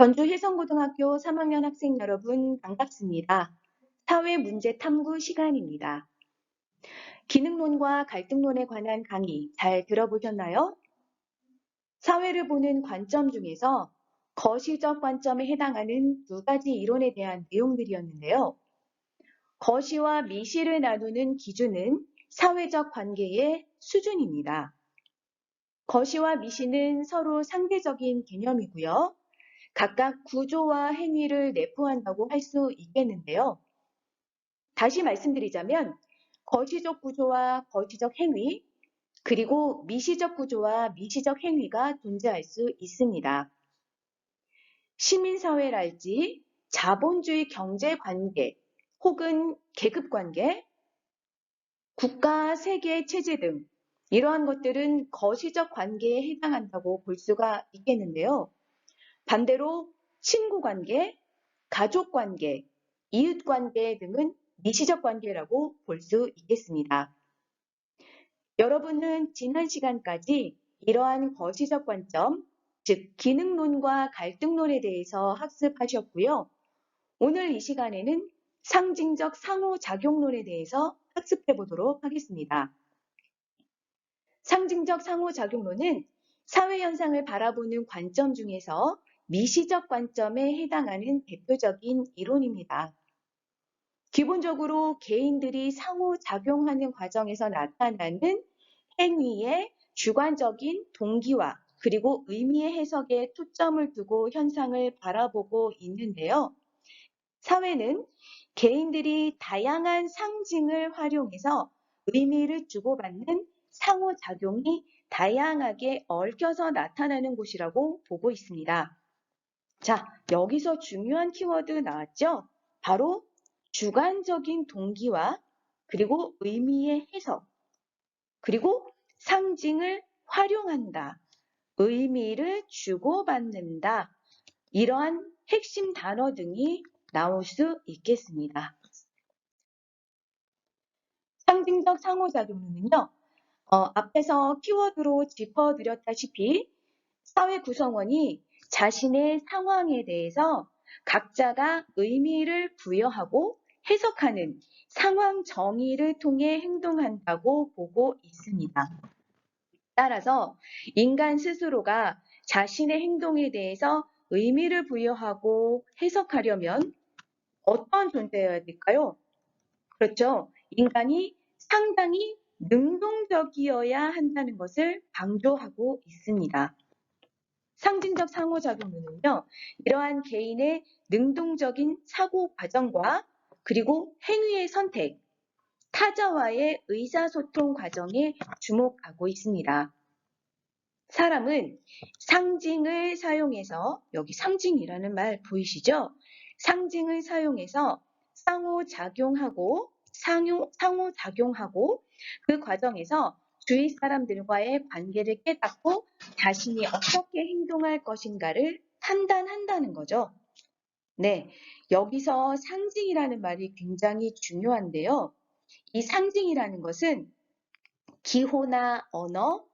전주 혜성고등학교 3학년 학생 여러분 반갑습니다. 사회문제 탐구 시간입니다. 기능론과 갈등론에 관한 강의 잘 들어보셨나요? 사회를 보는 관점 중에서 거시적 관점에 해당하는 두 가지 이론에 대한 내용들이었는데요. 거시와 미시를 나누는 기준은 사회적 관계의 수준입니다. 거시와 미시는 서로 상대적인 개념이고요. 각각 구조와 행위를 내포한다고 할 수 있겠는데요. 다시 말씀드리자면 거시적 구조와 거시적 행위, 그리고 미시적 구조와 미시적 행위가 존재할 수 있습니다. 시민사회랄지 자본주의 경제관계 혹은 계급관계, 국가 세계 체제 등 이러한 것들은 거시적 관계에 해당한다고 볼 수가 있겠는데요. 반대로 친구 관계, 가족 관계, 이웃 관계 등은 미시적 관계라고 볼 수 있겠습니다. 여러분은 지난 시간까지 이러한 거시적 관점, 즉 기능론과 갈등론에 대해서 학습하셨고요. 오늘 이 시간에는 상징적 상호작용론에 대해서 학습해 보도록 하겠습니다. 상징적 상호작용론은 사회현상을 바라보는 관점 중에서 미시적 관점에 해당하는 대표적인 이론입니다. 기본적으로 개인들이 상호작용하는 과정에서 나타나는 행위의 주관적인 동기와 그리고 의미의 해석에 초점을 두고 현상을 바라보고 있는데요. 사회는 개인들이 다양한 상징을 활용해서 의미를 주고받는 상호작용이 다양하게 얽혀서 나타나는 곳이라고 보고 있습니다. 자, 여기서 중요한 키워드 나왔죠? 바로 주관적인 동기와 그리고 의미의 해석, 그리고 상징을 활용한다, 의미를 주고받는다, 이러한 핵심 단어 등이 나올 수 있겠습니다. 상징적 상호작용론은요, 앞에서 키워드로 짚어드렸다시피 사회 구성원이 자신의 상황에 대해서 각자가 의미를 부여하고 해석하는 상황 정의를 통해 행동한다고 보고 있습니다. 따라서 인간 스스로가 자신의 행동에 대해서 의미를 부여하고 해석하려면 어떤 존재여야 될까요? 그렇죠. 인간이 상당히 능동적이어야 한다는 것을 강조하고 있습니다. 상징적 상호작용론은요, 이러한 개인의 능동적인 사고 과정과 그리고 행위의 선택, 타자와의 의사소통 과정에 주목하고 있습니다. 사람은 상징을 사용해서, 여기 상징이라는 말 보이시죠? 상징을 사용해서 상호작용하고 그 과정에서 주위 사람들과의 관계를 깨닫고 자신이 어떻게 행동할 것인가를 판단한다는 거죠. 네, 여기서 상징이라는 말이 굉장히 중요한데요. 이 상징이라는 것은 기호나 언어,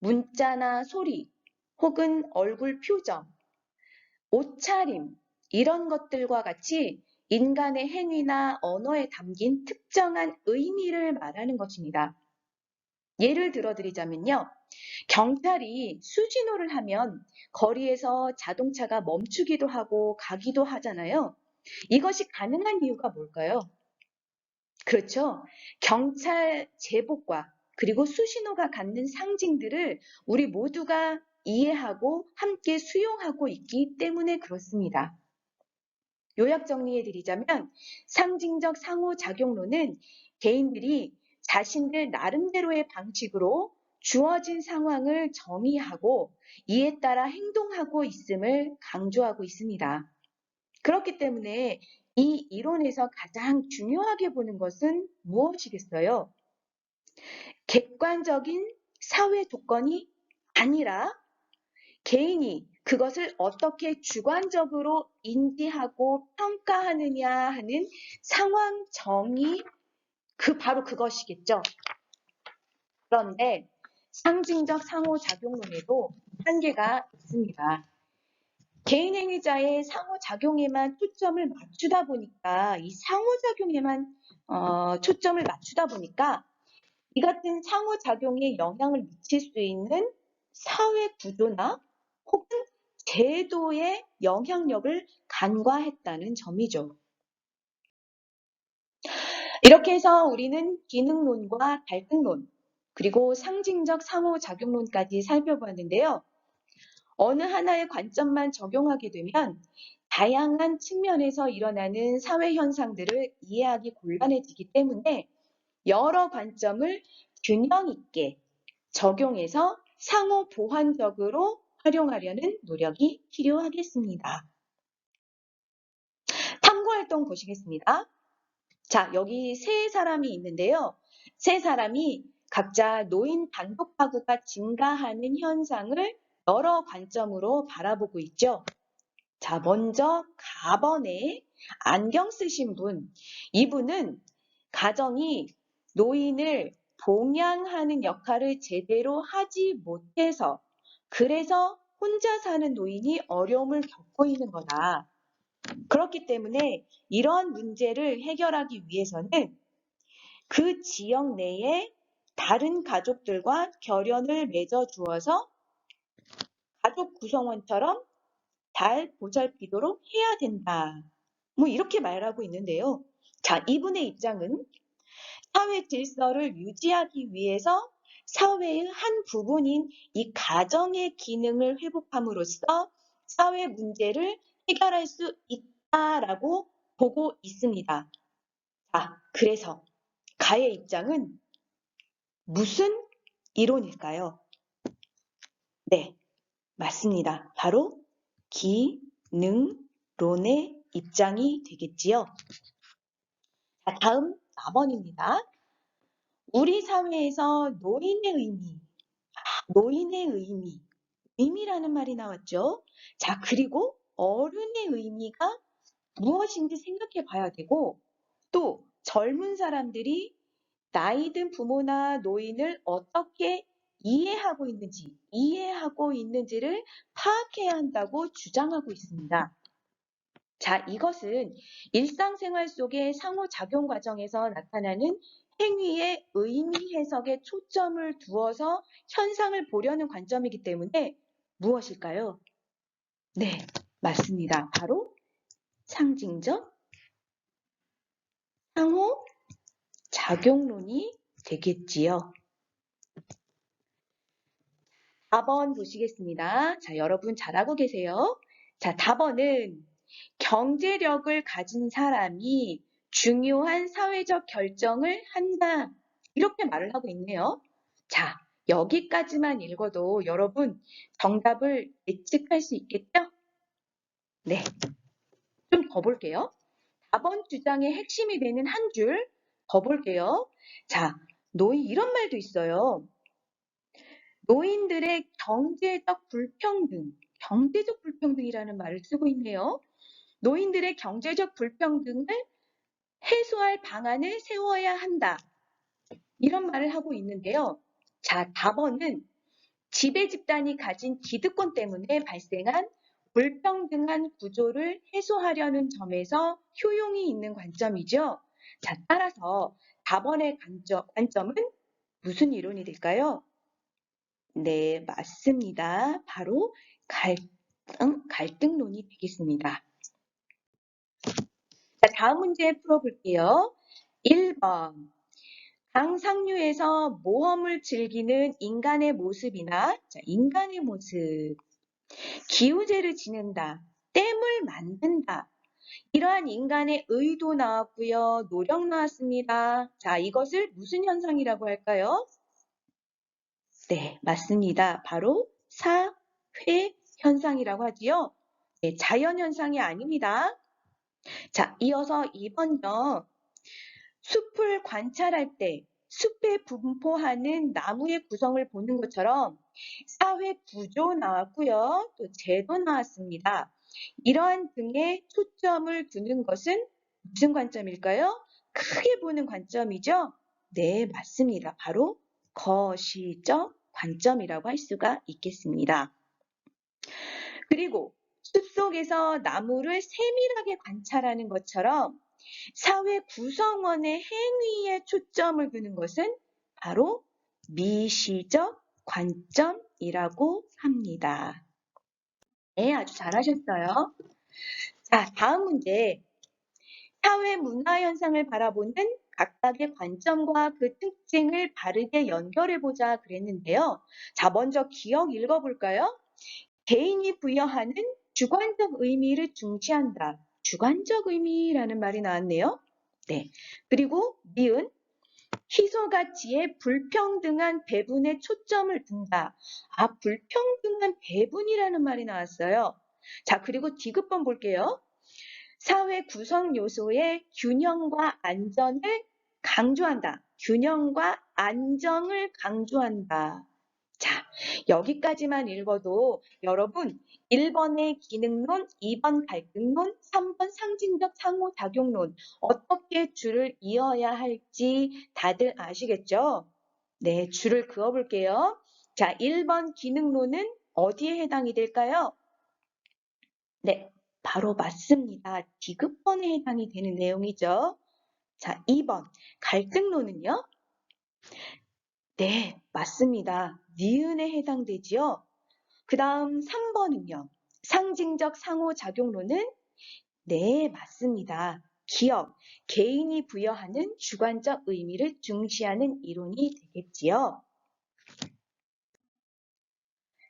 문자나 소리, 혹은 얼굴 표정, 옷차림, 이런 것들과 같이 인간의 행위나 언어에 담긴 특정한 의미를 말하는 것입니다. 예를 들어드리자면요. 경찰이 수신호를 하면 거리에서 자동차가 멈추기도 하고 가기도 하잖아요. 이것이 가능한 이유가 뭘까요? 그렇죠. 경찰 제복과 그리고 수신호가 갖는 상징들을 우리 모두가 이해하고 함께 수용하고 있기 때문에 그렇습니다. 요약 정리해 드리자면 상징적 상호작용론은 개인들이 자신들 나름대로의 방식으로 주어진 상황을 정의하고 이에 따라 행동하고 있음을 강조하고 있습니다. 그렇기 때문에 이 이론에서 가장 중요하게 보는 것은 무엇이겠어요? 객관적인 사회 조건이 아니라 개인이 그것을 어떻게 주관적으로 인지하고 평가하느냐 하는 상황 정의, 바로 그것이겠죠. 그런데 상징적 상호작용론에도 한계가 있습니다. 개인행위자의 상호작용에만 초점을 맞추다 보니까 이 상호작용에만 초점을 맞추다 보니까 이 같은 상호작용에 영향을 미칠 수 있는 사회 구조나 혹은 제도의 영향력을 간과했다는 점이죠. 이렇게 해서 우리는 기능론과 갈등론, 그리고 상징적 상호작용론까지 살펴보았는데요. 어느 하나의 관점만 적용하게 되면 다양한 측면에서 일어나는 사회 현상들을 이해하기 곤란해지기 때문에 여러 관점을 균형 있게 적용해서 상호 보완적으로 활용하려는 노력이 필요하겠습니다. 탐구활동 보시겠습니다. 자, 여기 세 사람이 있는데요. 세 사람이 각자 노인 단독 가구가 증가하는 현상을 여러 관점으로 바라보고 있죠. 자, 먼저 가번에 안경 쓰신 분. 이분은 가정이 노인을 봉양하는 역할을 제대로 하지 못해서 그래서 혼자 사는 노인이 어려움을 겪고 있는 거다. 그렇기 때문에 이런 문제를 해결하기 위해서는 그 지역 내에 다른 가족들과 결연을 맺어 주어서 가족 구성원처럼 잘 보살피도록 해야 된다. 뭐 이렇게 말하고 있는데요. 자, 이분의 입장은 사회 질서를 유지하기 위해서 사회의 한 부분인 이 가정의 기능을 회복함으로써 사회 문제를 해결할 수 있다라고 보고 있습니다. 자, 그래서 가의 입장은 무슨 이론일까요? 네, 맞습니다. 바로 기능론의 입장이 되겠지요. 자, 다음 4번입니다. 우리 사회에서 의미라는 말이 나왔죠. 자, 그리고 어른의 의미가 무엇인지 생각해 봐야 되고, 또 젊은 사람들이 나이 든 부모나 노인을 어떻게 이해하고 있는지를 파악해야 한다고 주장하고 있습니다. 자, 이것은 일상생활 속의 상호작용 과정에서 나타나는 행위의 의미 해석에 초점을 두어서 현상을 보려는 관점이기 때문에 무엇일까요? 네, 맞습니다. 바로 상징적 상호작용론이 되겠지요. 4번 보시겠습니다. 자, 여러분 잘하고 계세요. 자, 4번은 경제력을 가진 사람이 중요한 사회적 결정을 한다. 이렇게 말을 하고 있네요. 자, 여기까지만 읽어도 여러분 정답을 예측할 수 있겠죠? 네, 좀 더 볼게요. 4번 주장의 핵심이 되는 한 줄 더 볼게요. 자, 이런 말도 있어요. 노인들의 경제적 불평등이라는 말을 쓰고 있네요. 노인들의 경제적 불평등을 해소할 방안을 세워야 한다. 이런 말을 하고 있는데요. 자, 4번은 지배 집단이 가진 기득권 때문에 발생한 불평등한 구조를 해소하려는 점에서 효용이 있는 관점이죠. 자, 따라서 4번의 관점은 무슨 이론이 될까요? 네, 맞습니다. 바로 갈등론이 되겠습니다. 자, 다음 문제 풀어볼게요. 1번. 강상류에서 모험을 즐기는 인간의 모습이나, 자, 인간의 모습. 기우제를 지낸다. 댐을 만든다. 이러한 인간의 의도 나왔고요. 노력 나왔습니다. 자, 이것을 무슨 현상이라고 할까요? 네, 맞습니다. 바로 사회 현상이라고 하지요. 네, 자연 현상이 아닙니다. 자, 이어서 2번요. 숲을 관찰할 때 숲에 분포하는 나무의 구성을 보는 것처럼 사회 구조 나왔고요. 또 제도 나왔습니다. 이러한 등에 초점을 두는 것은 무슨 관점일까요? 크게 보는 관점이죠? 네, 맞습니다. 바로 거시적 관점이라고 할 수가 있겠습니다. 그리고 숲속에서 나무를 세밀하게 관찰하는 것처럼 사회 구성원의 행위에 초점을 두는 것은 바로 미시적 관점이라고 합니다. 네, 아주 잘하셨어요. 자, 다음 문제. 사회 문화 현상을 바라보는 각각의 관점과 그 특징을 바르게 연결해보자 그랬는데요. 자, 먼저 기억 읽어볼까요? 개인이 부여하는 주관적 의미를 중시한다. 주관적 의미라는 말이 나왔네요. 네. 그리고 니은 희소가치의 불평등한 배분에 초점을 둔다. 아, 불평등한 배분이라는 말이 나왔어요. 자, 그리고 디귿번 볼게요. 사회 구성 요소의 균형과 안전을 강조한다. 균형과 안정을 강조한다. 자, 여기까지만 읽어도 여러분 1번의 기능론, 2번 갈등론, 3번 상징적 상호작용론 어떻게 줄을 이어야 할지 다들 아시겠죠? 네, 줄을 그어볼게요. 자, 1번 기능론은 어디에 해당이 될까요? 네, 바로 맞습니다. 디귿번에 해당이 되는 내용이죠. 자, 2번 갈등론은요? 네, 맞습니다. 니은에 해당되지요. 그 다음 3번은요. 상징적 상호작용론은 네, 맞습니다. 기업, 개인이 부여하는 주관적 의미를 중시하는 이론이 되겠지요.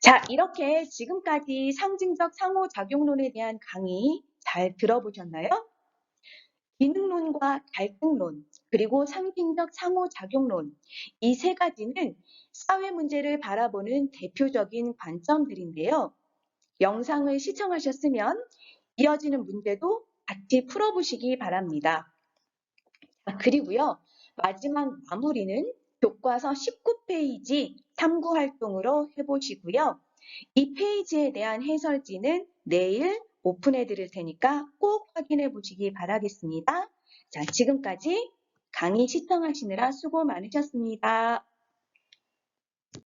자, 이렇게 지금까지 상징적 상호작용론에 대한 강의 잘 들어보셨나요? 기능론과 갈등론, 그리고 상징적 상호작용론, 이 세 가지는 사회 문제를 바라보는 대표적인 관점들인데요. 영상을 시청하셨으면 이어지는 문제도 같이 풀어보시기 바랍니다. 그리고요, 마지막 마무리는 교과서 19페이지 탐구 활동으로 해보시고요. 이 페이지에 대한 해설지는 내일 오픈해 드릴 테니까 꼭 확인해 보시기 바라겠습니다. 자, 지금까지 강의 시청하시느라 수고 많으셨습니다.